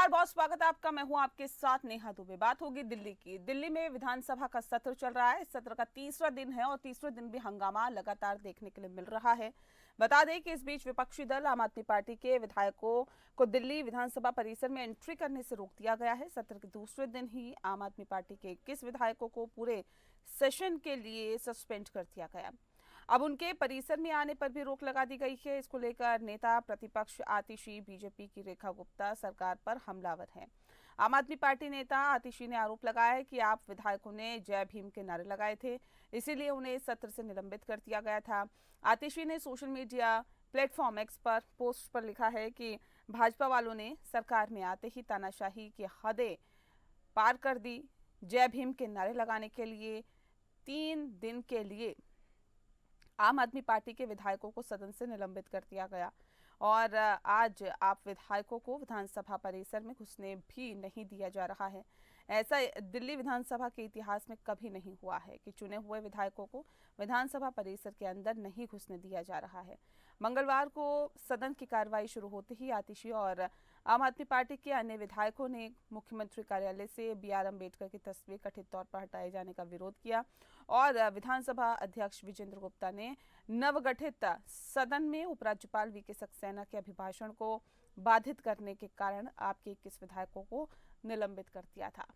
नमस्कार, बहुत स्वागत है आपका। मैं हूं आपके साथ नेहा दुबे। बात होगी दिल्ली की। दिल्ली में विधानसभा का सत्र चल रहा है। इस सत्र का तीसरा दिन है और तीसरे दिन भी हंगामा लगातार देखने के लिए मिल रहा है। बता दें कि इस बीच विपक्षी दल आम आदमी पार्टी के विधायकों को दिल्ली विधानसभा परिसर में एंट्री करने से रोक दिया गया है। सत्र के दूसरे दिन ही आम आदमी पार्टी के 21 विधायकों को पूरे सेशन के लिए सस्पेंड कर दिया गया। अब उनके परिसर में आने पर भी रोक लगा दी गई है। इसको लेकर नेता प्रतिपक्ष आतिशी बीजेपी की रेखा गुप्ता सरकार पर हमलावर हैं। आम आदमी पार्टी नेता आतिशी ने आरोप लगाया है कि आप विधायकों ने जय भीम के नारे लगाए थे, इसीलिए उन्हें सत्र से निलंबित कर दिया गया था। आतिशी ने सोशल मीडिया प्लेटफॉर्म एक्स पर पोस्ट पर लिखा है कि भाजपा वालों ने सरकार में आते ही तानाशाही की हदें पार कर दी। जय भीम के नारे लगाने के लिए 3 दिन के लिए आम आदमी पार्टी के विधायकों को सदन से निलंबित कर दिया गया और आज आप विधायकों को विधानसभा परिसर में घुसने भी नहीं दिया जा रहा है। ऐसा दिल्ली विधानसभा के इतिहास में कभी नहीं हुआ है कि चुने हुए विधायकों को विधानसभा परिसर के अंदर नहीं घुसने दिया जा रहा है। मंगलवार को सदन की कार्रवाई शुरू होते ही आतिशी और आम आदमी पार्टी के अन्य विधायकों ने मुख्यमंत्री कार्यालय से BR अम्बेडकर की तस्वीर कथित तौर पर हटाए जाने का विरोध किया और विधानसभा अध्यक्ष विजेंद्र गुप्ता ने नवगठित सदन में उपराज्यपाल VK सक्सेना के अभिभाषण को बाधित करने के कारण आपके 21 विधायकों को निलंबित कर दिया था।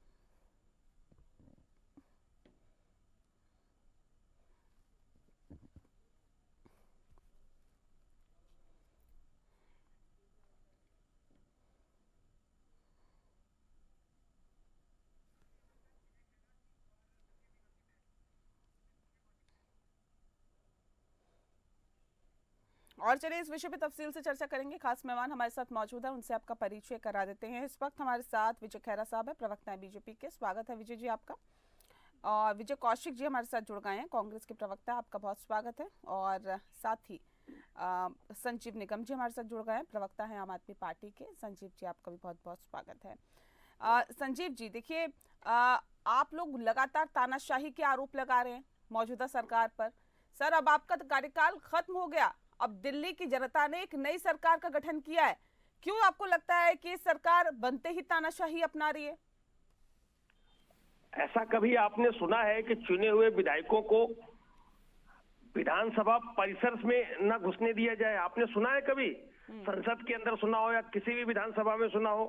और चलिए इस विषय पे तफसील से चर्चा करेंगे। खास मेहमान हमारे साथ मौजूद है, उनसे आपका परिचय करा देते हैं। इस वक्त हमारे साथ विजय खैरा साहब है, प्रवक्ता है बीजेपी के। स्वागत है विजय जी आपका। और विजय कौशिक जी हमारे साथ जुड़ गए हैं, कांग्रेस के प्रवक्ता, आपका बहुत स्वागत है। और साथ ही संजीव निगम जी हमारे साथ जुड़ गए हैं, प्रवक्ता है आम आदमी पार्टी के। संजीव जी आपका भी बहुत बहुत स्वागत है। संजीव जी देखिए, आप लोग लगातार तानाशाही के आरोप लगा रहे हैं मौजूदा सरकार पर। सर, अब आपका कार्यकाल खत्म हो गया, अब दिल्ली की जनता ने एक नई सरकार का गठन किया है। क्यों आपको लगता है कि सरकार बनते ही तानाशाही अपना रही है? ऐसा कभी आपने सुना है कि चुने हुए विधायकों को विधानसभा परिसर में न घुसने दिया जाए? आपने सुना है कभी? संसद के अंदर सुना हो या किसी भी विधानसभा में सुना हो?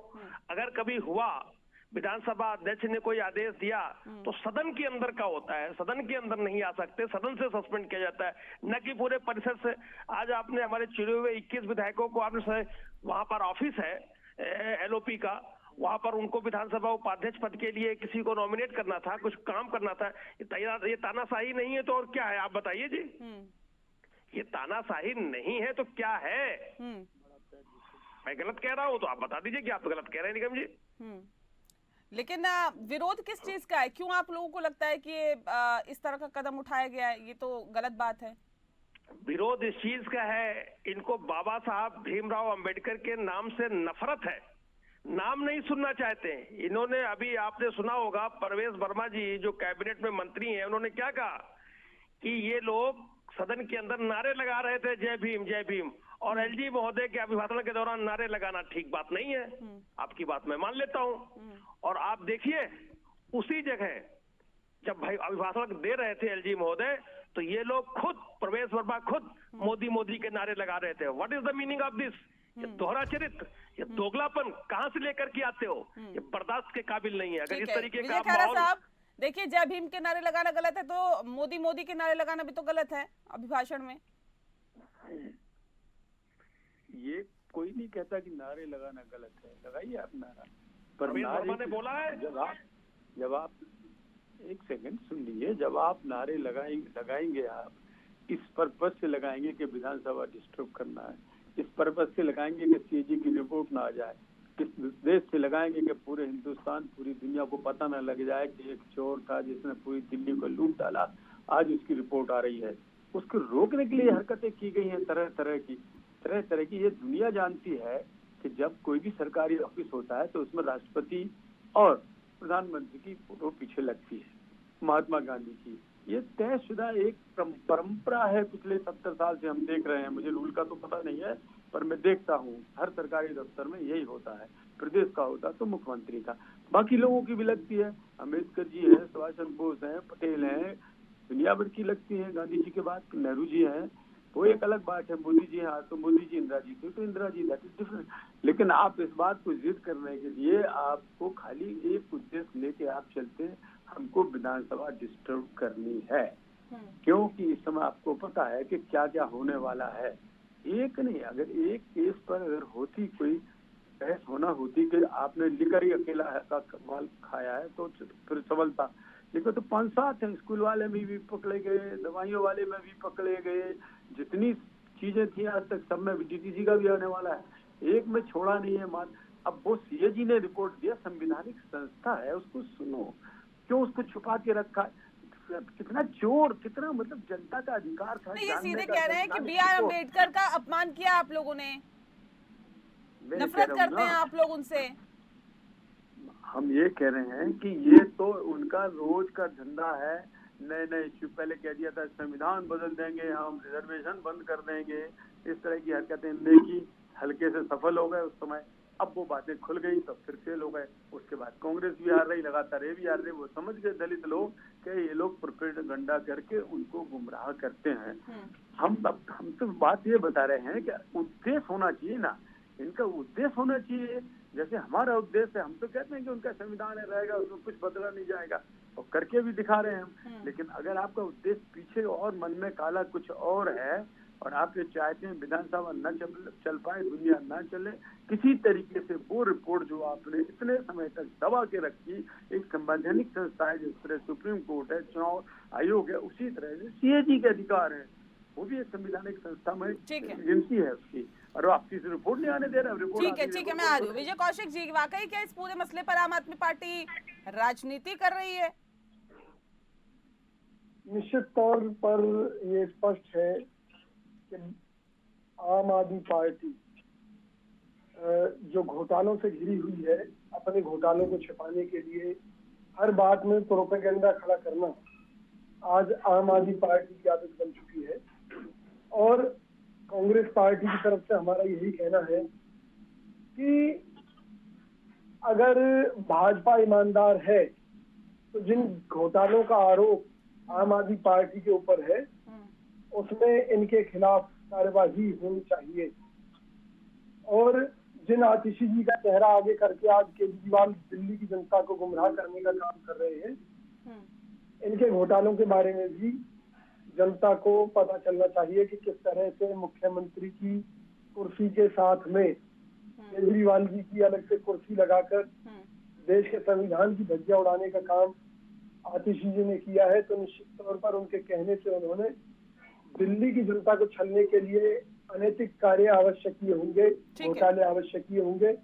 अगर कभी हुआ, विधानसभा अध्यक्ष ने कोई आदेश दिया तो सदन के अंदर का होता है, सदन के अंदर नहीं आ सकते, सदन से सस्पेंड किया जाता है, न कि पूरे परिसर से। आज आपने हमारे चुने हुए 21 विधायकों को, आपने वहां पर ऑफिस है LOP का, वहां पर उनको विधानसभा उपाध्यक्ष पद के लिए किसी को नॉमिनेट करना था, कुछ काम करना था। ये तानाशाही नहीं है तो और क्या है? आप बताइए जी। ये तानाशाही नहीं है तो क्या है? मैं गलत कह रहा हूँ तो आप बता दीजिए कि आप गलत कह रहे हैं निगम जी। लेकिन विरोध किस चीज का है? क्यों आप लोगों को लगता है कि इस तरह का कदम उठाया गया है? ये तो गलत बात है। विरोध इस चीज का है, इनको बाबा साहब भीमराव अंबेडकर के नाम से नफरत है, नाम नहीं सुनना चाहते हैं। इन्होंने, अभी आपने सुना होगा, परवेश वर्मा जी जो कैबिनेट में मंत्री हैं, उन्होंने क्या कहा कि ये लोग सदन के अंदर नारे लगा रहे थे जय भीम जय भीम, और LG महोदय के अभिभाषण के दौरान नारे लगाना ठीक बात नहीं है। आपकी बात मैं मान लेता हूं। और आप देखिए, उसी जगह जब भाई अभिभाषण दे रहे थे LG महोदय, तो ये लोग खुद, प्रवेश वर्मा खुद मोदी मोदी के नारे लगा रहे थे। What is the meaning of this? ये दोहरा चरित्र, ये दोगलापन कहां से लेकर के आते हो? ये बर्दाश्त के काबिल नहीं है। अगर इस तरीके का माहौल, देखिए, जय भीम के नारे लगाना गलत है तो मोदी मोदी के नारे लगाना भी तो गलत है अभिभाषण में। ये कोई नहीं कहता कि नारे लगाना गलत है, लगाइए आप नारा। पर नारे ने बोला है, जब आप एक सेकंड सुन लीजिए, जब आप नारे लगाएंगे आप इस पर्पज से लगाएंगे कि विधानसभा डिस्टर्ब करना है, इस पर्पज से लगाएंगे कि CAG की रिपोर्ट ना आ जाए, इस उद्देश्य से लगाएंगे कि पूरे हिंदुस्तान, पूरी दुनिया को पता न लग जाए कि एक चोर था जिसने पूरी दिल्ली को लूट डाला, आज उसकी रिपोर्ट आ रही है। उसको रोकने के लिए हरकतें की गई हैं, तरह तरह की। ये दुनिया जानती है कि जब कोई भी सरकारी ऑफिस होता है तो उसमें राष्ट्रपति और प्रधानमंत्री की फोटो पीछे लगती है, महात्मा गांधी की। ये तयशुदा एक परंपरा है, पिछले 70 साल से हम देख रहे हैं। मुझे रूल का तो पता नहीं है, पर मैं देखता हूँ हर सरकारी दफ्तर में यही होता है, प्रदेश का होता तो मुख्यमंत्री का, बाकी लोगों की भी लगती है, अम्बेडकर जी हैं, सुभाष चंद्र बोस हैं, पटेल हैं, दुनिया भर की लगती है, गांधी जी के बाद नेहरू जी हैं, वो एक अलग बात है, मोदी जी हैं तो मोदी जी, इंदिरा जी थी तो Indira ji, that is different. लेकिन आप इस बात को जिद करने के लिए आपको खाली एक उद्देश्य लेके आप चलते हैं, हमको विधानसभा डिस्टर्ब करनी है, क्योंकि इस समय आपको पता है कि क्या क्या होने वाला है। एक नहीं, अगर एक केस पर अगर होती कोई बहस होना होती कि आपने लिकर ही अकेला का माल खाया है तो फिर सबलता, लेकिन तो 5-7 हैं, स्कूल वाले में भी पकड़े गए, दवाइयों वाले में भी पकड़े गए, जितनी चीजें थी आज तक सब में, डीटीसी का भी आने वाला है, एक में छोड़ा नहीं है मान। अब वो सीए जी ने रिपोर्ट दिया, संवैधानिक संस्था है, उसको सुनो, क्यों उसको छुपा के रखा? कितना चोर, कितना मतलब जनता का अधिकार था। ये सीधे कह रहे हैं कि BR अम्बेडकर का अपमान किया आप लोगों ने, नफरत करते हैं आप लोग उनसे। हम ये कह रहे हैं कि ये तो उनका रोज का धंधा है, नए नए इश्यू, पहले कह दिया था संविधान बदल देंगे हम, रिजर्वेशन बंद कर देंगे, इस तरह की हरकतें की, हल्के से सफल हो गए उस समय, अब वो बातें खुल गई तो फिर फेल हो गए। उसके बाद कांग्रेस भी हार रही, लगातार ये भी हार रही, वो समझ गए दलित लोग कि ये लोग प्रोपेगेंडा करके उनको गुमराह करते हैं। हम तो बात ये बता रहे हैं कि उद्देश्य होना चाहिए ना, इनका उद्देश्य होना चाहिए, जैसे हमारा उद्देश्य है, हम तो कहते हैं कि उनका संविधान रहेगा, उसमें कुछ बदला नहीं जाएगा, और करके भी दिखा रहे हैं हम। लेकिन अगर आपका उद्देश्य पीछे और मन में काला कुछ और है, और आप ये चाहते हैं विधानसभा न चल पाए, दुनिया न चले, किसी तरीके से वो रिपोर्ट जो आपने इतने समय तक दबा के रखी, एक संवैधानिक संस्था है जिस तरह सुप्रीम कोर्ट है, चुनाव आयोग है, उसी तरह से सीएजी के अधिकार है, वो भी एक संवैधानिक संस्था में एजेंसी है उसकी, और आप किसी रिपोर्ट नहीं आने दे रहे। ठीक है, मैं आ रही हूँ। विजय कौशिक जी, वाकई क्या इस पूरे मसले पर आम आदमी पार्टी राजनीति कर रही है? निश्चित तौर पर ये स्पष्ट है कि आम आदमी पार्टी जो घोटालों से घिरी हुई है, अपने घोटालों को छिपाने के लिए हर बात में प्रोपेगेंडा खड़ा करना आज आम आदमी पार्टी की आदत बन चुकी है। और कांग्रेस पार्टी की तरफ से हमारा यही कहना है कि अगर भाजपा ईमानदार है तो जिन घोटालों का आरोप आम आदमी पार्टी के ऊपर है उसमें इनके खिलाफ कार्यवाही होनी चाहिए। और जिन आतिशी जी का चेहरा आगे करके आज केजरीवाल दिल्ली की जनता को गुमराह करने का काम कर रहे हैं, इनके घोटालों के बारे में भी जनता को पता चलना चाहिए कि किस तरह से मुख्यमंत्री की कुर्सी के साथ में केजरीवाल जी की अलग से कुर्सी लगाकर देश के संविधान की धज्जियां उड़ाने का काम आतिशी जी ने किया है। तो निश्चित तौर पर उनके कहने से उन्होंने दिल्ली की जनता को छलने के लिए अनैतिक कार्य आवश्यक होंगे, घोटाले आवश्यक होंगे,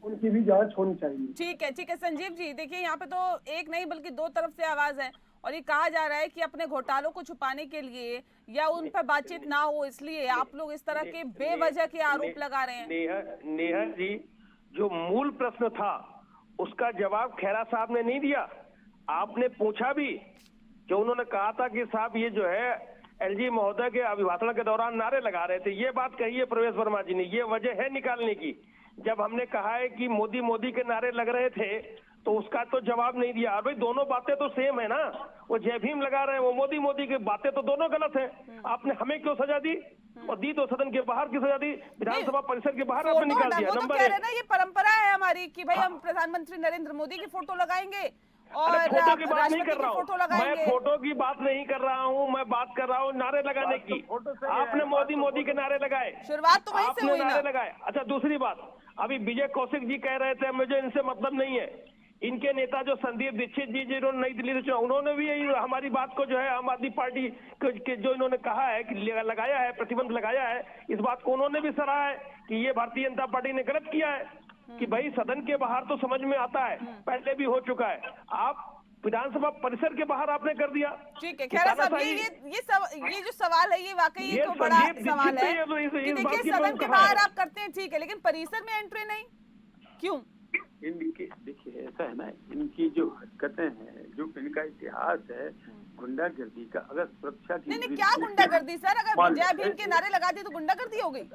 उनकी भी जांच होनी चाहिए। ठीक है संजीव जी, देखिए यहाँ पे तो एक नहीं बल्कि दो तरफ से आवाज है, और ये कहा जा रहा है कि अपने घोटालों को छुपाने के लिए या उन पर बातचीत ना हो इसलिए आप लोग इस तरह के बेवजह के आरोप लगा रहे हैं। नेहा जी, जो मूल प्रश्न था उसका जवाब खैरा साहब ने नहीं दिया। आपने पूछा भी कि उन्होंने कहा था कि साहब ये जो है एलजी महोदय के अभिभाषण के दौरान नारे लगा रहे थे, ये बात कही है प्रवेश वर्मा जी ने, ये वजह है निकालने की। जब हमने कहा है कि मोदी मोदी के नारे लग रहे थे तो उसका तो जवाब नहीं दिया। भाई दोनों बातें तो सेम है ना, वो जय भीम लगा रहे हैं, वो मोदी मोदी की बातें तो दोनों गलत है। आपने हमें क्यों सजा दी, और दी तो सदन के बाहर की सजा दी, विधानसभा परिसर के बाहर आपने निकाल दिया। नंबर 1 ये परंपरा है हमारी कि भाई हम प्रधानमंत्री नरेंद्र मोदी की फोटो लगाएंगे और फोटो की बात नहीं कर रहा हूँ, मैं फोटो की बात नहीं कर रहा हूँ, मैं बात कर रहा हूँ नारे लगाने की। आपने मोदी मोदी के नारे लगाए, शुरुआत तो वहीं से हुई ना। नारे लगाए। अच्छा, दूसरी बात, अभी विजय कौशिक जी कह रहे थे मुझे इनसे मतलब नहीं है, इनके नेता जो संदीप दीक्षित जी जिन्होंने नई दिल्ली से उन्होंने भी यही हमारी बात को जो है आम आदमी पार्टी के जो इन्होंने कहा है कि लगाया है, प्रतिबंध लगाया है, इस बात को उन्होंने भी सराहा है कि ये भारतीय जनता पार्टी ने गलत किया है कि भाई सदन के बाहर तो समझ में आता है, पहले भी हो चुका है, आप विधानसभा परिसर के बाहर आपने कर दिया। ठीक है खैरा साहब, ये जो सवाल है ये वाकई ये तो बड़ा सवाल है कि देखिए सदन के बाहर आप करते हैं ठीक है, लेकिन परिसर में एंट्री नहीं क्यों? इनकी देखिए ऐसा है ना, इनकी जो हरकतें हैं, जो इनका इतिहास है गुंडागर्दी का, अगर सुरक्षा की नहीं क्या गुंडागर्दी सर, अगर जय भीम के नारे लगा दिए तो गुंडागर्दी हो गई?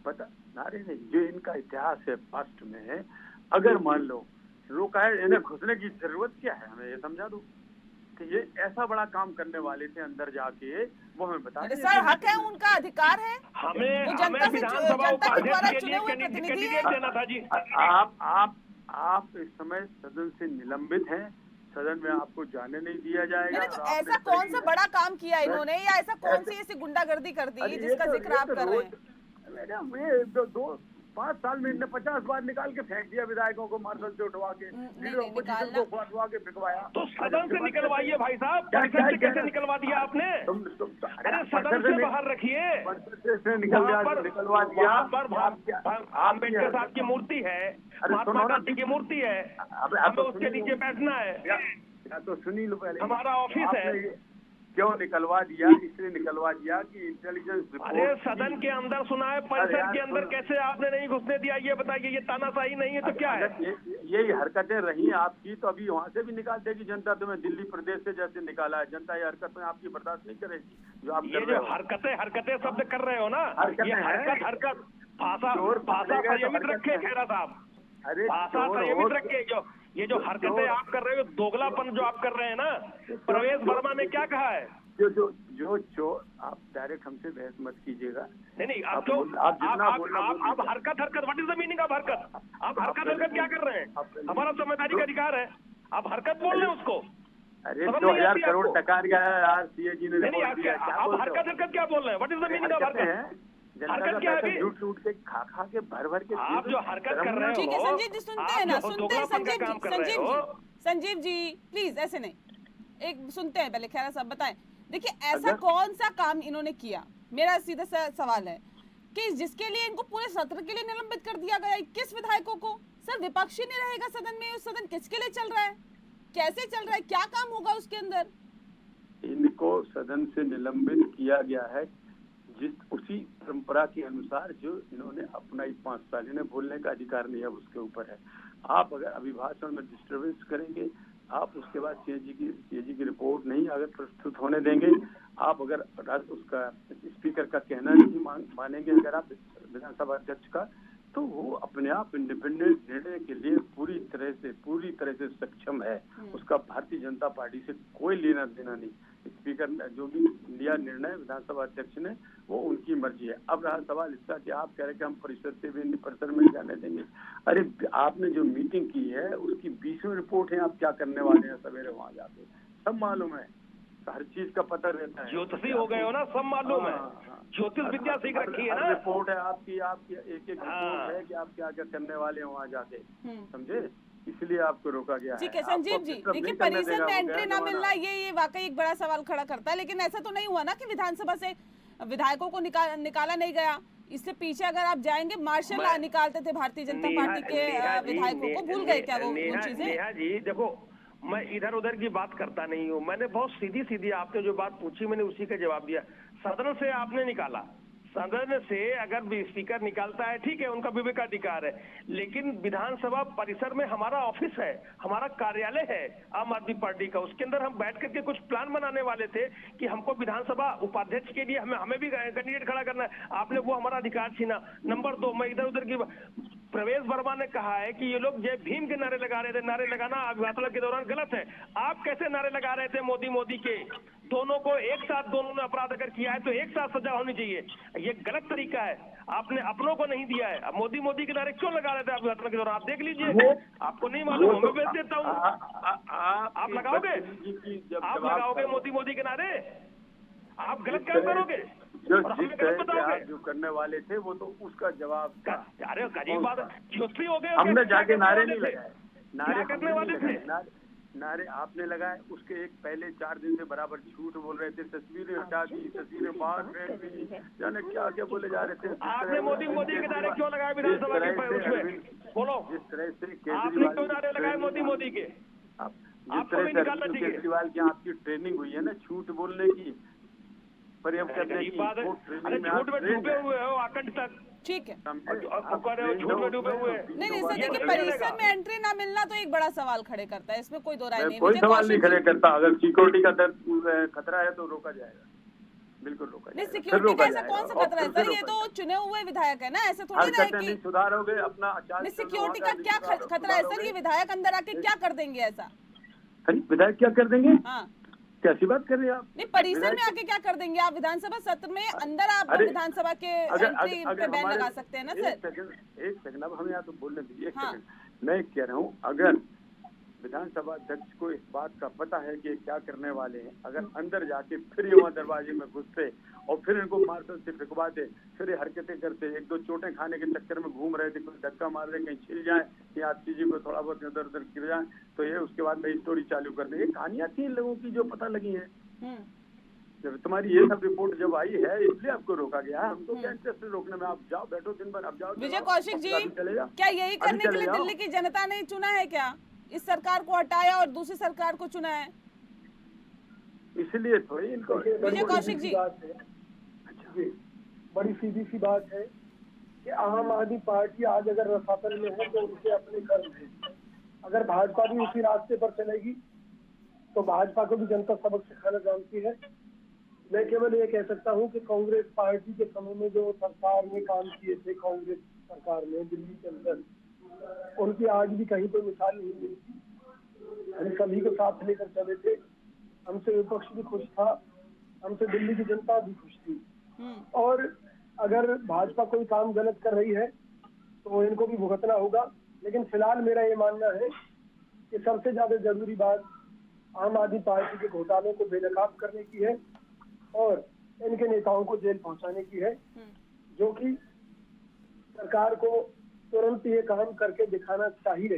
पता नारे नहीं, जो इनका इतिहास है पास्ट में, अगर मान लो रोका है, इन्हें घुसने की जरूरत क्या है, हमें ये समझा दो कि ये ऐसा बड़ा काम करने वाले थे अंदर जाके, वो हमें बता दें। सर हक है, उनका अधिकार है, हमें वो जनता से विधानसभा जनता के द्वारा उपाध्यक्ष के चुने हुए लिए प्रतिनिधि कैंडिडेट है। देना था जी। आप इस समय सदन से निलंबित हैं, सदन में आपको जाने नहीं दिया जाएगा। नहीं तो ऐसा कौन सा बड़ा काम किया इन्होंने, या ऐसा कौन सी ऐसी गुंडागर्दी कर दी अरे जिसका जिक्र आप कर रहे हैं? मैडम ये 5 साल में इनने 50 बार निकाल के फेंक दिया विधायकों को, मार्शल से उठवा के, लीडर ऑपोजिशन को फटवा के बिकवाया। तो सदन से निकलवाइए भाई साहब, परिषद से कैसे निकलवा दिया आपने? अरे सदन से बाहर रखिए, निकलवा दिया। वहाँ पर अम्बेडकर साहब की मूर्ति है, महात्मा गांधी की मूर्ति है, हमें उसके नीचे बैठना है, या तो सुनी लो पहले, हमारा ऑफिस है। क्यों निकलवा दिया? इसलिए निकलवा दिया कि इंटेलिजेंस रिपोर्ट। अरे सदन के अंदर सुना है, परिसर के अंदर कैसे आपने नहीं घुसने दिया, ये बताइए। ये तानाशाही नहीं है तो क्या है? यही हरकतें रही आपकी तो अभी वहाँ से भी निकाल देगी जनता, तुम्हें दिल्ली प्रदेश से जैसे निकाला है जनता, ये हरकतें आपकी बर्दाश्त नहीं करेगी जो आप ये जो हरकतें शब्द कर रहे हो ना, ये हरकत भाषा संयमित रखे खैरा साहब, अरे भाषा संयमित रखे। ये जो हरकतें आप कर रहे हो, दोगलापन जो आप कर रहे हैं ना, प्रवेश वर्मा ने क्या कहा है? जो आप डायरेक्ट हमसे बहस मत कीजिएगा। नहीं आप हरकत what is the meaning of हरकत? आप हरकत क्या कर रहे हैं? हमारा संवैधानिक अधिकार है, आप हरकत बोल रहे हैं उसको। अरे 2000 करोड़ टका सीएजी ने आप हरकत क्या बोल रहे हैं? What is the meaning of हरकत? हरकत क्या है? लूट के खा के भर के आप जो हरकत कर रहे हो, ठीक है संजीव जी, सुनते हैं ना, सुनते हैं संजीव जी प्लीज ऐसे नहीं, एक सुनते हैं पहले। खैरा साहब बताएं, देखिए ऐसा कौन सा काम इन्होंने किया, मेरा सीधा सा सवाल है कि जिसके लिए इनको पूरे सत्र के लिए निलंबित कर दिया गया 21 विधायकों को। सर विपक्ष ही नहीं रहेगा सदन में, उस सदन किसके लिए चल रहा है, कैसे चल रहा है, क्या काम होगा उसके अंदर? इनको सदन से निलंबित किया गया है उसी परंपरा के अनुसार जो इन्होंने अपना 5 साल, इन्हें बोलने का अधिकार नहीं है, उसके ऊपर है। आप अगर अभिभाषण में डिस्टर्बेंस करेंगे, आप उसके बाद सीएजी की रिपोर्ट नहीं अगर प्रस्तुत होने देंगे, आप अगर उसका स्पीकर का कहना नहीं मानेंगे अगर आप विधानसभा अध्यक्ष का, तो वो अपने आप इंडिपेंडेंट निर्णय के लिए पूरी तरह से सक्षम है। उसका भारतीय जनता पार्टी से कोई लेना देना नहीं। स्पीकर ने जो भी लिया निर्णय विधानसभा अध्यक्ष ने, वो उनकी मर्जी है। अब रहा सवाल इसका कि आप कह रहे कि हम परिषद से भी परिसर में जाने देंगे। अरे आपने जो मीटिंग की है उसकी 20वीं रिपोर्ट है, आप क्या करने वाले हैं सवेरे वहाँ जाके, सब मालूम है, हर चीज का पता रहता है। ज्योतिषी हो गए हो ना, सब मालूम है, ज्योतिष विद्या सीख रखी है ना। रिपोर्ट है आपकी एक रिपोर्ट है कि आप क्या क्या करने वाले हैं वहाँ जाके, समझे, इसलिए आपको रोका गया है। ठीक है संजीव जी, देखिए परिसर में एंट्री ना मिलना ये वाकई एक बड़ा सवाल खड़ा करता है, लेकिन ऐसा तो नहीं हुआ ना कि विधानसभा से विधायकों को निकाला नहीं गया। इससे पीछे अगर आप जाएंगे, मार्शल निकालते थे भारतीय जनता पार्टी के विधायकों को, भूल गए क्या वो चीजें? नेहा जी देखो, मैं इधर उधर की बात करता नहीं हूँ, मैंने बहुत सीधी आपने जो बात पूछी मैंने उसी का जवाब दिया। सदन से आपने निकाला, सदन से अगर भी स्पीकर निकालता है ठीक है, उनका विवेकाधिकार है, लेकिन विधानसभा परिसर में हमारा ऑफिस है, हमारा कार्यालय है आम आदमी पार्टी का, उसके अंदर हम बैठ करके कुछ प्लान बनाने वाले थे कि हमको विधानसभा उपाध्यक्ष के लिए हमें भी कैंडिडेट खड़ा करना है, आपने वो हमारा अधिकार छीना। नंबर 2, मैं इधर उधर की प्रवेश वर्मा ने कहा है कि ये लोग जय भीम के नारे लगा रहे थे, नारे लगाना अभिभाषण के दौरान गलत है। आप कैसे नारे लगा रहे थे मोदी के? दोनों को एक साथ, दोनों ने अपराध अगर किया है तो एक साथ सजा होनी चाहिए, ये गलत तरीका है। आपने अपनों को नहीं दिया है, अब मोदी के नारे क्यों लगा रहे थे अभिभाषण के दौरान? आप देख लीजिए, आपको नहीं मालूम, मैं भेज देता हूँ, आप लगाओगे? आप लगाओगे मोदी के नारे? आप गलत काम करोगे जो करने वाले थे वो तो उसका जवाब था। अरे गरीब बात, ज्योतिषी हो गए, हमने जाके नारे नहीं लगाए, नारे करने वाले थे, नारे आपने लगाए। उसके एक पहले 4 दिन से बराबर झूठ बोल रहे थे, तस्वीरें हटा दी, तस्वीरें बाहर फेंक दी, जाने क्या क्या बोले जा रहे थे। आपने मोदी के नारे क्यों लगाए विधानसभा के? बोलो, जिस तरह से आपने क्यों नारे लगाए मोदी के? जिस तरह से केजरीवाल की आपकी ट्रेनिंग हुई है ना झूठ बोलने की, पर्याप्त करने की, अरे झूठ में डूबे हुए हो आकंठ तक, ठीक है, झूठ में डूबे हुए। नहीं सर, देखिए परिसर में एंट्री ना मिलना तो एक बड़ा सवाल खड़े करता है, इसमें कोई दो राय नहीं। कोई सवाल नहीं खड़े करता, अगर सिक्योरिटी का खतरा है तो रोका जाएगा। बिल्कुल रोका नहीं, जाएगा, फिर सिक्योरिटी रोका का ऐसा जाएगा कौन सा और खतरा है फिर सर? ये रोका तो जाएगा। चुने हुए विधायक है ना, ऐसे थोड़ी ना है हरकतें कि नहीं सुधारोगे, अपना आचार नहीं, संहिता सिक्योरिटी का नहीं क्या खतरा है सर? सुधारोगे। ये विधायक अंदर आके क्या कर देंगे ऐसा? अरे विधायक क्या कर देंगे? हाँ, कैसी बात कर रहे हैं आप? नहीं, परिसर में विधायक आके क्या कर देंगे आप? विधानसभा सत्र में अंदर आप अरे, विधानसभा के अगर एंट्री पे बैन हमारे लगा सकते हैं ना सर? एक सेकंड अब हमें यहाँ तो बोलने दीजिए, एक हाँ। सेकंड। मैं कह रहा हूँ, अगर विधानसभा अध्यक्ष को इस बात का पता है कि क्या करने वाले हैं, अगर अंदर जाके फिर ये वहाँ दरवाजे में घुसते और फिर इनको मार्शल से फिकवाते, फिर ये हरकतें करते, एक दो चोटें खाने के चक्कर में घूम रहे थे, कोई धक्का मार रहे, कहीं छिल जाए या आरती जी को थोड़ा बहुत इधर उधर गिर जाए, तो ये उसके बाद नई स्टोरी चालू कर देंगे। कहानियां थी इन लोगों की जो पता लगी है। जब तुम्हारी ये सब रिपोर्ट जब आई है, इसलिए आपको रोका गया है। हमको क्या इंटरेस्ट है रोकने में? आप जाओ, बैठो दिन भर, अब जाओ। विजय कौशिक जी, क्या यही करने के लिए दिल्ली की जनता ने चुना है क्या? इस सरकार को हटाया और दूसरी सरकार को चुना है, इसलिए थोड़ी इनको। विजय कौशिक जी, जी, बड़ी सीधी सी बात है कि आम आदमी पार्टी आज अगर रसातल में है तो उनके अपने कर्म है। अगर भाजपा भी उसी रास्ते पर चलेगी तो भाजपा को भी जनता सबक सिखाना जानती है। मैं केवल ये कह सकता हूँ कि कांग्रेस पार्टी के समय में जो सरकार ने काम किए थे, कांग्रेस सरकार में दिल्ली के अंदर, उनकी आज भी कहीं कोई मिसाल नहीं मिलती। हम सभी को साथ लेकर चले थे, हमसे विपक्ष भी खुश था, हमसे दिल्ली की जनता भी खुश थी। और अगर भाजपा कोई काम गलत कर रही है तो इनको भी भुगतना होगा। लेकिन फिलहाल मेरा ये मानना है कि सबसे ज्यादा जरूरी बात आम आदमी पार्टी के घोटालों को बेनकाब करने की है और इनके नेताओं को जेल पहुंचाने की है, जो कि सरकार को तुरंत ये काम करके दिखाना चाहिए।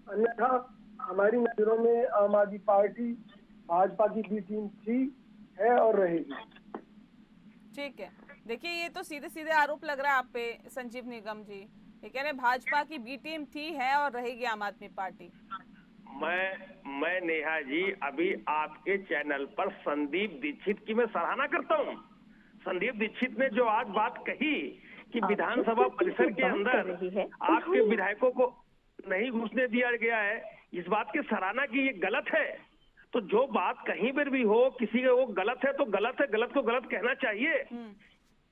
अन्यथा हमारी नजरों में आम आदमी पार्टी भाजपा की बी टीम थी, है और रहेगी। ठीक है, देखिए ये तो सीधे सीधे आरोप लग रहा है आप पे संजीव निगम जी। ये कह रहे भाजपा की बी टीम थी, है और रहेगी आम आदमी पार्टी। मैं नेहा जी अभी आपके चैनल पर संदीप दीक्षित की मैं सराहना करता हूँ। संदीप दीक्षित ने जो आज बात कही कि विधानसभा परिसर के अंदर आपके विधायकों को नहीं घुसने दिया गया है, इस बात की सराहना की ये गलत है। तो जो बात कहीं पर भी हो, किसी का वो गलत है तो गलत है, गलत को गलत कहना चाहिए।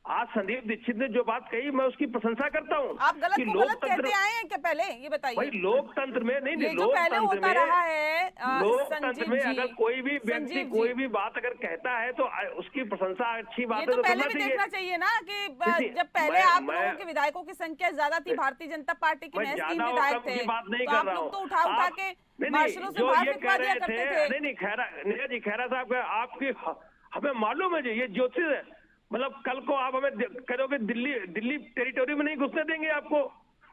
आज संदीप दीक्षित ने जो बात कही मैं उसकी प्रशंसा करता हूँ। आप गलत को गलत कहते आए हैं क्या पहले? ये बताइए। भाई लोकतंत्र में नहीं, ये जो पहले होता रहा है लोकतंत्र में अगर कोई भी व्यक्ति कोई भी बात अगर कहता है तो उसकी प्रशंसा अच्छी बात है तो पहले भी देखना चाहिए ना कि जब पहले आप लोगों के विधायकों की संख्या ज्यादा थी, भारतीय जनता पार्टी के महज 3 विधायक थे, तो आप लोग तो उठा के मार्शलों से बाहर फिरवा दिया करते थे। नहीं खैरा साहब, आपकी हमें मालूम है जी, ये ज्योतिष है। मतलब कल को आप हमें करोगे दिल्ली टेरिटोरी में नहीं घुसने देंगे आपको,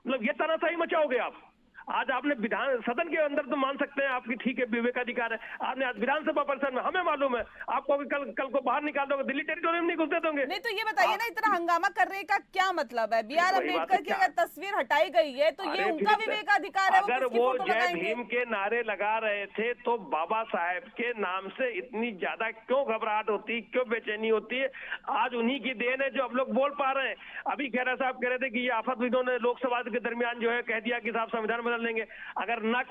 मतलब ये तानाशाही मचाओगे आप। आज आपने विधान सदन के अंदर तो मान सकते हैं, आपकी ठीक है विवेकाधिकार है, आपने आज विधानसभा परिसर में, हमें मालूम है आपको कल को बाहर निकाल दोगे, दिल्ली टेरिटोरी में नहीं घुसने दोगे। नहीं तो ये बताइए ना, इतना हंगामा करने का क्या मतलब है? बी आर अम्बेडकर की अगर तस्वीर हटाई गई है तो ये उनका विवेकाधिकार है। अगर वो जय भीम के नारे लगा रहे थे तो बाबा साहेब के नाम से इतनी ज्यादा क्यों घबराहट होती, क्यों बेचैनी होती है? आज उन्हीं की देन है जो अब लोग बोल पा रहे हैं। अभी खैरा साहब कह रहे थे कि ये आफत विदों ने लोकसभा के दरमियान जो है कह दिया कि साहब संविधान लेंगे। अगर न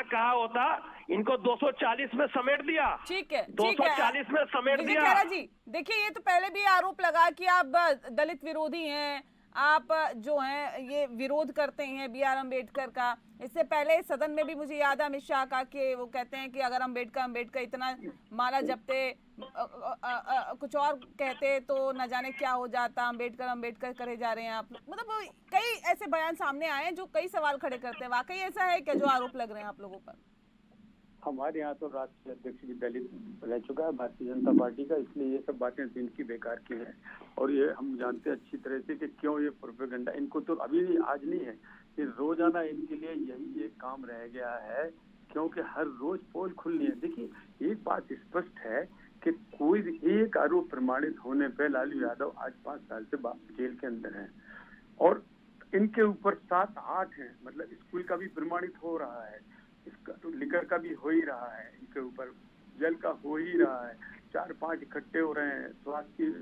कहा होता इनको 240 में समेट दिया। ठीक है, 240 में समेट दिया। खैरा जी देखिए, ये तो पहले भी आरोप लगा कि आप दलित विरोधी हैं, आप जो हैं ये विरोध करते हैं बी आर अम्बेडकर का। इससे पहले सदन में भी मुझे याद है अमित शाह का कि वो कहते हैं कि अगर अम्बेडकर इतना माला जपते, कुछ और कहते तो न जाने क्या हो जाता। अम्बेडकर करे जा रहे हैं आप, मतलब कई ऐसे बयान सामने आए हैं जो कई सवाल खड़े करते हैं। वाकई ऐसा है क्या जो आरोप लग रहे हैं आप लोगों पर? हमारे यहाँ तो राष्ट्रीय अध्यक्ष भी दलित रह चुका है भारतीय जनता पार्टी का, इसलिए ये सब बातें इनकी बेकार की है। और ये हम जानते हैं अच्छी तरह से कि क्यों ये प्रोपेगेंडा, इनको तो अभी आज नहीं है, ये रोजाना इनके लिए यही एक काम रह गया है, क्योंकि हर रोज पोल खुलनी है। देखिए एक बात स्पष्ट है कि कोई एक आरोप प्रमाणित होने पर लालू यादव आज 5 साल से जेल के अंदर है और इनके ऊपर 7-8 है, मतलब स्कूल का भी प्रमाणित हो रहा है, इसका तो लिकर का भी हो ही रहा है, इनके ऊपर जल का हो ही रहा है, 4-5 इकट्ठे हो रहे हैं, स्वास्थ्य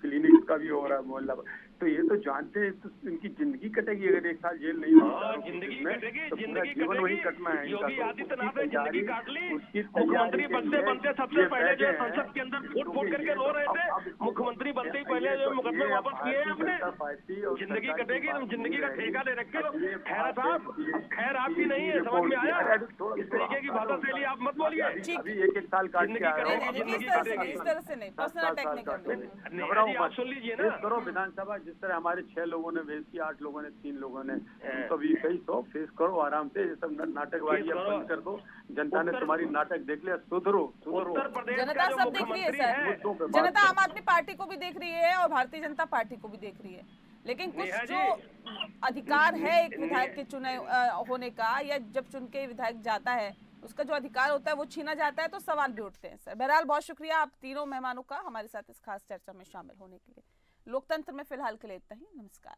क्लिनिक का भी हो रहा है मोहल्ला, तो ये तो जानते हैं तो इनकी जिंदगी कटेगी अगर 1 साल जेल नहीं जिंदगी कटेगी, तो पूरा जिंदगी जीवन वही कटेगी। कटना है। योगी आदित्यनाथ ने जिंदगी काट ली। उसकी मुख्यमंत्री तैयारी बनते के बनते लिए सबसे ये पहले जो है बैठे हैं, संसद के अंदर फूट फूट क्योंकि करके ये रो रहे अब थे। इसको- मुख्यमंत्री बनते ही पहले ये जो तो- मुकदमे ये वापस किए हैं भारतीय अपने। जनता पार्टी और जिंदगी सरकार की कटेगी, बात जिंदगी का नहीं ठेका ले रखे हो। रही। खैरा साहब, अब खैर आपकी नहीं है, समझ में आया? इस तरीके की भाषा शैली आप मत बोलिए। अभी 1-1 साल काट के आए हो। नहीं, नहीं, नहीं, इस तरह से नहीं, पर्सनल अटैक नहीं करना। नेहा जी, आप सुन लीजिए ना। फेस करो विधानसभा, जिस तरह हमारे 6 लोगों ने फेस किया, 8 लोगों ने, 3 लोगों ने, कभी कई 100 फेस करो आराम से। ये सब नाटकबाजी अब बंद कर दो। जनता ने तुम्हारी नाटक देख लिया, सुधरो सुधरो। उत्तर प्रदेश जनता का जो सब देख रही है मुख्यमंत्री सर, है, मुद्दों पे बात जनता करो। आम आदमी पार्टी को भी देख रही है और भारतीय जनता पार्टी को भी देख रही है, लेकिन कुछ नेहा जो अधिकार है एक विधायक के चुने होने का, या जब चुन के विधायक जाता है उसका जो अधिकार होता है वो छीना जाता है, तो सवाल भी उठते हैं सर। बहरहाल बहुत शुक्रिया आप तीनों मेहमानों का हमारे साथ इस खास चर्चा में शामिल होने के लिए। लोकतंत्र में फिलहाल के लिए इतना ही। नमस्कार।